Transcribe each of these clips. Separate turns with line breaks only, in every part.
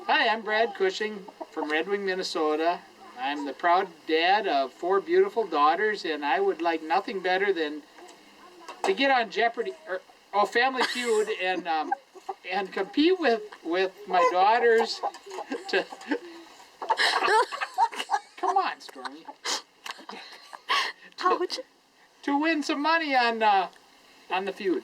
Hi, I'm Brad Cushing from Red Wing, Minnesota. I'm the proud dad of 4 beautiful daughters, and I would like nothing better than to get on Jeopardy or Family Feud and compete with my daughters to. Come on, Stormy.
Ouch.
To win some money on the feud.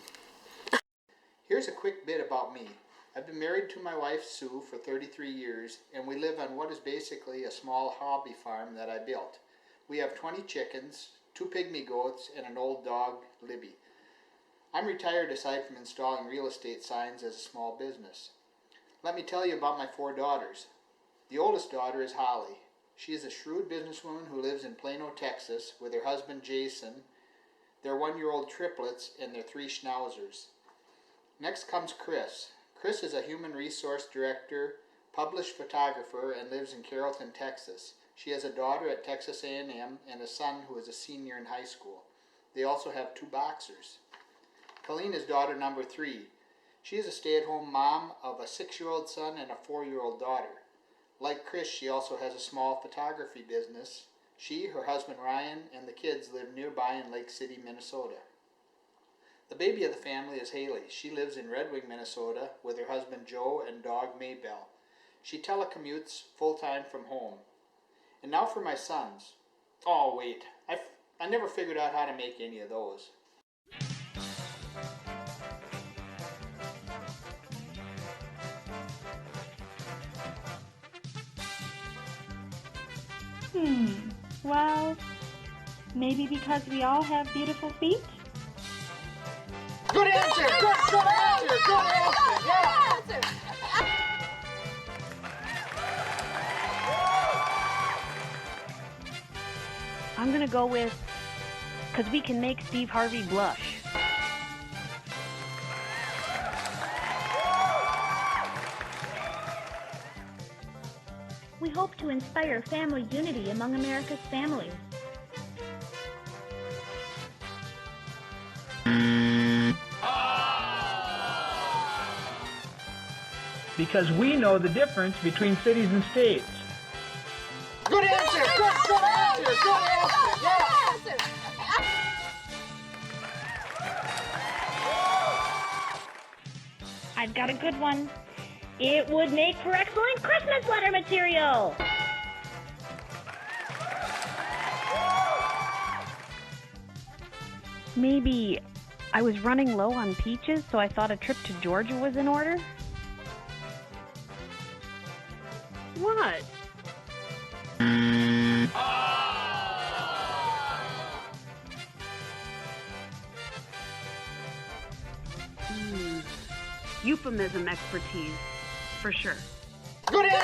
Here's a quick bit about me. I've been married to my wife Sue for 33 years, and we live on what is basically a small hobby farm that I built. We have 20 chickens, 2 pygmy goats, and an old dog, Libby. I'm retired aside from installing real estate signs as a small business. Let me tell you about my 4 daughters. The oldest daughter is Holly. She is a shrewd businesswoman who lives in Plano, Texas, with her husband Jason, their 1-year-old triplets, and their 3 schnauzers. Next comes Chris. Chris is a human resource director, published photographer, and lives in Carrollton, Texas. She has a daughter at Texas A&M and a son who is a senior in high school. They also have 2 boxers. Colleen is daughter number 3. She is a stay-at-home mom of a 6-year-old son and a 4-year-old daughter. Like Chris, she also has a small photography business. She, her husband Ryan, and the kids live nearby in Lake City, Minnesota. The baby of the family is Haley. She lives in Red Wing, Minnesota, with her husband Joe and dog Maybelle. She telecommutes full-time from home. And now for my sons. Oh, wait. I never figured out how to make any of those.
Well, maybe because we all have beautiful feet?
Good answer! Good answer! Good answer! Yeah!
I'm gonna go with, because we can make Steve Harvey blush.
We hope to inspire family unity among America's families.
Because we know the difference between cities and states.
Good answer! Good answer! Good answer! Yeah!
I've got a good one. It would make for excellent Christmas letter material.
Maybe I was running low on peaches, so I thought a trip to Georgia was in order? What? Euphemism expertise, for sure.
Good answer!